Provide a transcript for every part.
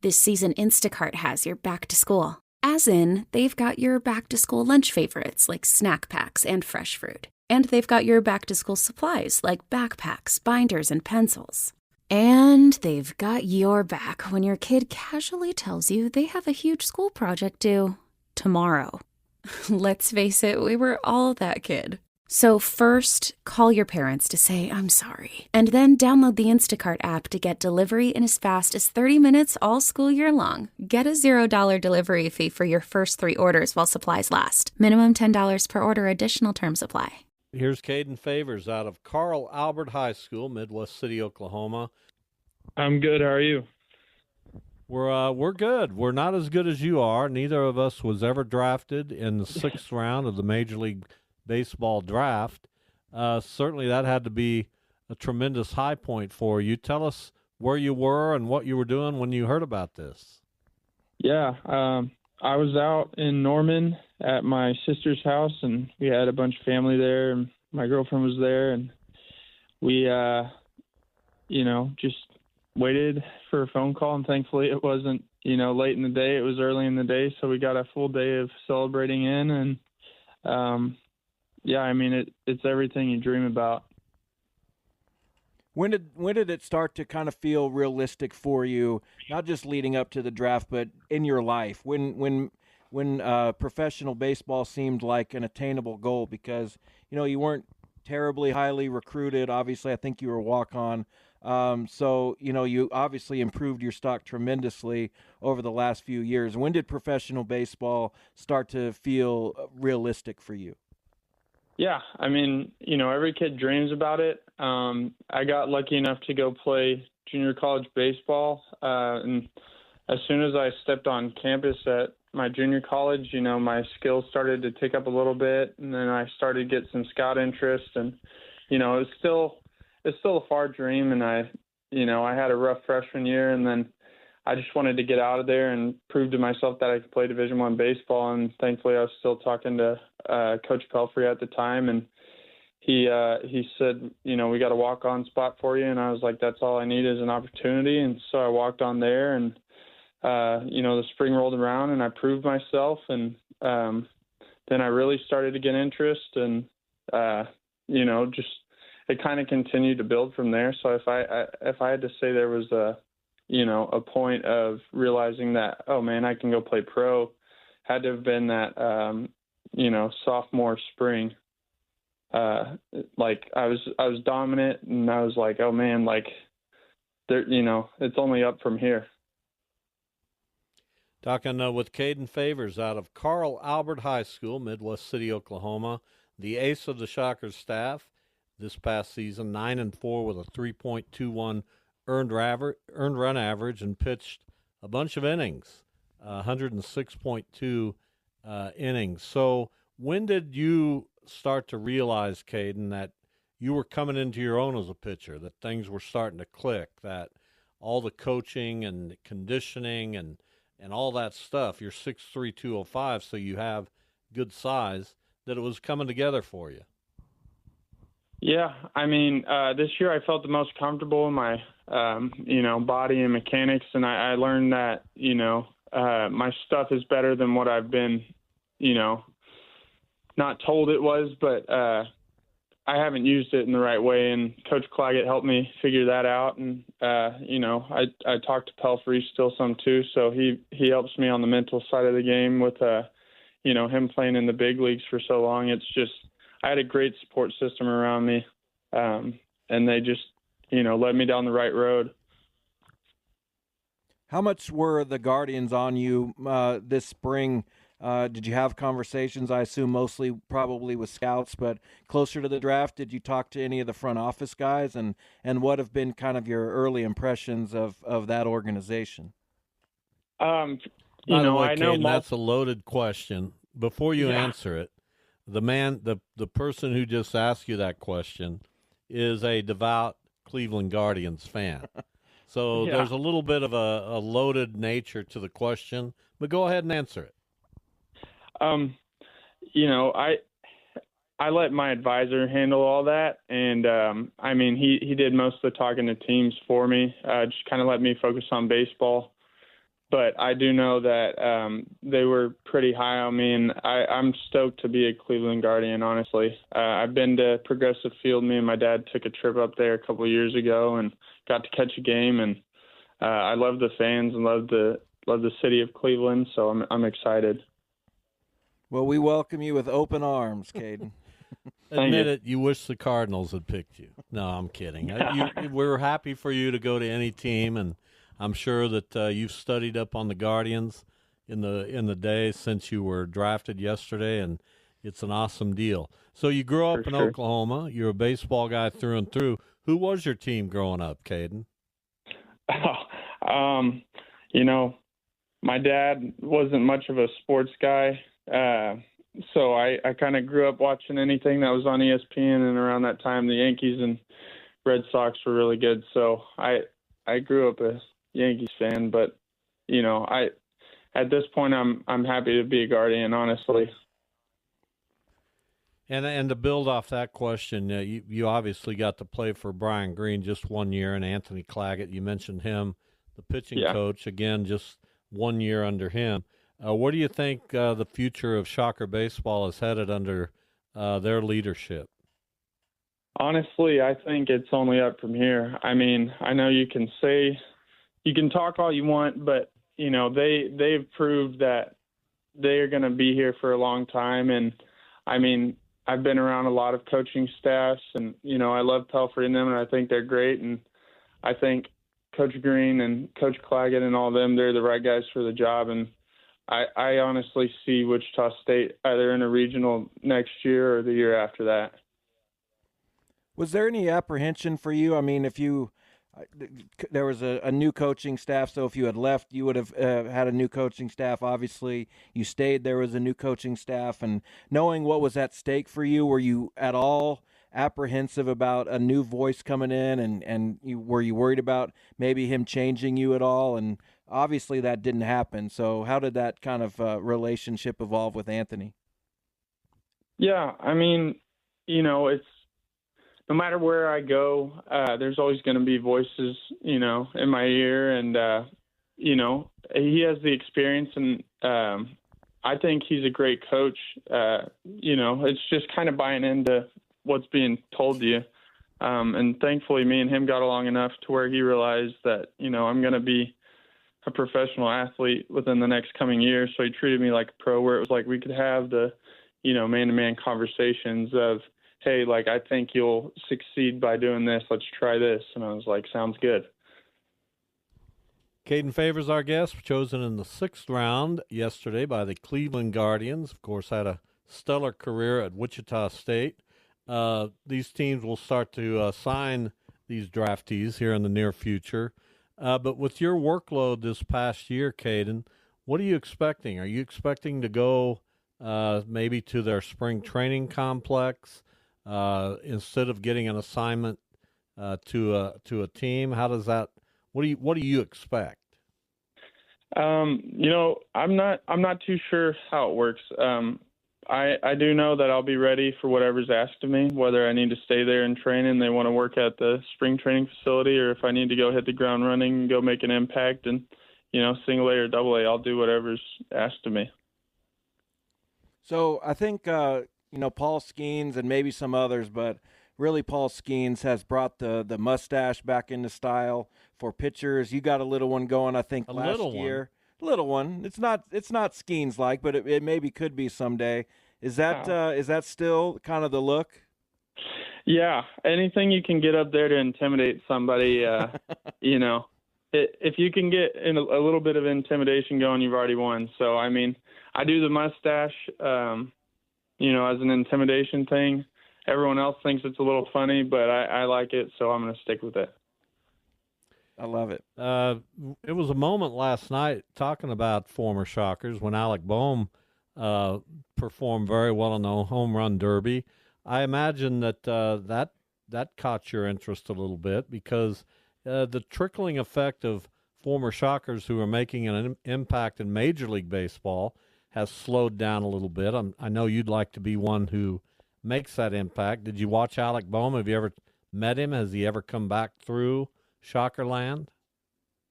This season, Instacart has your back to school. As in, they've got your back to school lunch favorites like snack packs and fresh fruit. And they've got your back to school supplies like backpacks, binders, and pencils. And they've got your back when your kid casually tells you they have a huge school project due tomorrow. Let's face it, we were all that kid. So first, call your parents to say, I'm sorry. And then download the Instacart app to get delivery in as fast as 30 minutes all school year long. Get a $0 delivery fee for your first 3 orders while supplies last. Minimum $10 per order. Additional terms apply. Here's Caden Favors out of Carl Albert High School, Midwest City, Oklahoma. I'm good. How are you? We're good. We're not as good as you are. Neither of us was ever drafted in the 6th round of the Major League Baseball draft. Certainly that had to be a tremendous high point for you. Tell us where you were and what you were doing when you heard about this. Yeah, I was out in Norman at my sister's house, and we had a bunch of family there, and my girlfriend was there, and we, just waited for a phone call, and thankfully it wasn't, late in the day. It was early in the day, so we got a full day of celebrating in, and it's everything you dream about. When did it start to kind of feel realistic for you, not just leading up to the draft, but in your life? When professional baseball seemed like an attainable goal, because you weren't terribly highly recruited. Obviously, I think you were a walk-on. So you obviously improved your stock tremendously over the last few years. When did professional baseball start to feel realistic for you? Yeah, every kid dreams about it. I got lucky enough to go play junior college baseball, and as soon as I stepped on campus at my junior college, my skills started to tick up a little bit, and then I started to get some scout interest, and it's still a far dream, and I had a rough freshman year, and then I just wanted to get out of there and prove to myself that I could play Division I baseball. And thankfully, I was still talking to Coach Pelfrey at the time, and he said, we got a walk-on spot for you. And I was like, that's all I need is an opportunity. And so I walked on there, and the spring rolled around, and I proved myself. And then I really started to get interest, and just it kind of continued to build from there. So if I had to say there was a point of realizing that, oh man, I can go play pro, had to have been that, sophomore spring. Like I was dominant, and I was like, oh man, like there, it's only up from here. Talking with Caden Favors out of Carl Albert High School, Midwest City, Oklahoma, the ace of the Shockers staff this past season, 9-4 with a 3.21 earned run average, and pitched a bunch of innings, 106.2 innings. So when did you start to realize, Caden, that you were coming into your own as a pitcher, that things were starting to click, that all the coaching and conditioning and all that stuff, you're 6'3", 205, so you have good size, that it was coming together for you? Yeah, this year I felt the most comfortable in my, body and mechanics, and I learned that, my stuff is better than what I've been, not told it was, but I haven't used it in the right way, and Coach Claggett helped me figure that out, and, I talked to Pelfrey still some too, so he helps me on the mental side of the game with, him playing in the big leagues for so long. It's just, I had a great support system around me, and they just, led me down the right road. How much were the Guardians on you this spring? Did you have conversations? I assume mostly probably with scouts, but closer to the draft, did you talk to any of the front office guys? And what have been kind of your early impressions of that organization? By the way, Caden, that's a loaded question. Before you answer it, the person who just asked you that question is a devout Cleveland Guardians fan. So there's a little bit of a loaded nature to the question, but go ahead and answer it. I let my advisor handle all that, and he did most of the talking to teams for me. Just kind of let me focus on baseball. but I do know that they were pretty high on me, and I'm stoked to be a Cleveland Guardian, honestly. I've been to Progressive Field. Me and my dad took a trip up there a couple of years ago and got to catch a game, and I love the fans and love the city of Cleveland, so I'm excited. Well, we welcome you with open arms, Caden. Admit it, you wish the Cardinals had picked you. No, I'm kidding. We're happy for you to go to any team, and I'm sure that you've studied up on the Guardians in the day since you were drafted yesterday, and it's an awesome deal. So you grew up in Oklahoma. You're a baseball guy through and through. Who was your team growing up, Caden? My dad wasn't much of a sports guy, so I kind of grew up watching anything that was on ESPN, and around that time the Yankees and Red Sox were really good. So I grew up a Yankees fan, but at this point I'm happy to be a Guardian, honestly. And to build off that question, you obviously got to play for Brian Green just 1 year, and Anthony Claggett, you mentioned him, the pitching coach, again, just 1 year under him. Where do you think the future of Shocker baseball is headed under their leadership? Honestly, I think it's only up from here. I mean, I know you can talk all you want, but they've proved that they are going to be here for a long time. And I mean, I've been around a lot of coaching staffs, and I love Pelfrey and them, and I think they're great. And I think Coach Green and Coach Claggett and all them, they're the right guys for the job. And I honestly see Wichita State either in a regional next year or the year after that. Was there any apprehension for you? I mean, there was a new coaching staff, so if you had left, you would have had a new coaching staff. Obviously, you stayed, there was a new coaching staff. And knowing what was at stake for you, were you at all apprehensive about a new voice coming in, and were you worried about maybe him changing you at all? And obviously that didn't happen. So how did that kind of relationship evolve with Anthony? Yeah, I mean, it's no matter where I go, there's always going to be voices, in my ear. And, he has the experience, and I think he's a great coach. It's just kind of buying into what's being told to you. And thankfully, me and him got along enough to where he realized that, I'm going to be a professional athlete within the next coming year. So he treated me like a pro, where it was like we could have the, man-to-man conversations of, hey, like, I think you'll succeed by doing this. Let's try this. And I was like, sounds good. Caden Favors, our guest, chosen in the 6th round yesterday by the Cleveland Guardians. Of course, had a stellar career at Wichita State. These teams will start to sign these draftees here in the near future. But with your workload this past year, Caden, what are you expecting? Are you expecting to go maybe to their spring training complex instead of getting an assignment to a team? How does that? What do you expect? I'm not too sure how it works. I do know that I'll be ready for whatever's asked of me, whether I need to stay there and train and they want to work at the spring training facility, or if I need to go hit the ground running and go make an impact and, single A or double A, I'll do whatever's asked of me. So I think, Paul Skeens and maybe some others, but really Paul Skeens has brought the mustache back into style for pitchers. You got a little one going, I think, last year. Little one. It's not Skeens like, but it maybe could be someday. Is that still kind of the look? Yeah. Anything you can get up there to intimidate somebody, if you can get in a little bit of intimidation going, you've already won. So, I mean, I do the mustache, as an intimidation thing. Everyone else thinks it's a little funny, but I like it, so I'm going to stick with it. I love it. It was a moment last night talking about former Shockers when Alec Boehm performed very well in the home run derby. I imagine that that caught your interest a little bit because the trickling effect of former Shockers who are making an impact in Major League Baseball has slowed down a little bit. I know you'd like to be one who makes that impact. Did you watch Alec Boehm? Have you ever met him? Has he ever come back through Shockerland?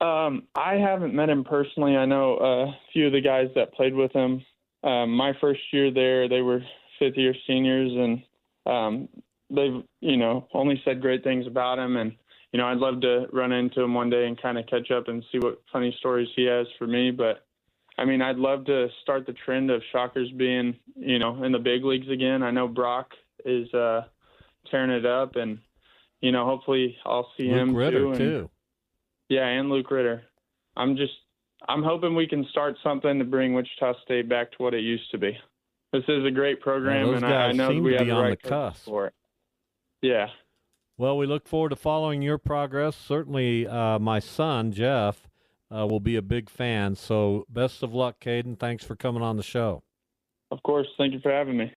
I haven't met him personally. I know a few of the guys that played with him. My first year there, they were fifth-year seniors, and they've, only said great things about him. And, I'd love to run into him one day and kind of catch up and see what funny stories he has for me. But, I'd love to start the trend of Shockers being, in the big leagues again. I know Brock is tearing it up, and, hopefully I'll see Luke him Ritter, too. too. Yeah, and Luke Ritter. I'm hoping we can start something to bring Wichita State back to what it used to be. This is a great program, those and guys I know seem we to have be the on right the coaches cusp. for it. Yeah. Well, we look forward to following your progress. Certainly, my son, Jeff, will be a big fan. So best of luck, Caden. Thanks for coming on the show. Of course. Thank you for having me.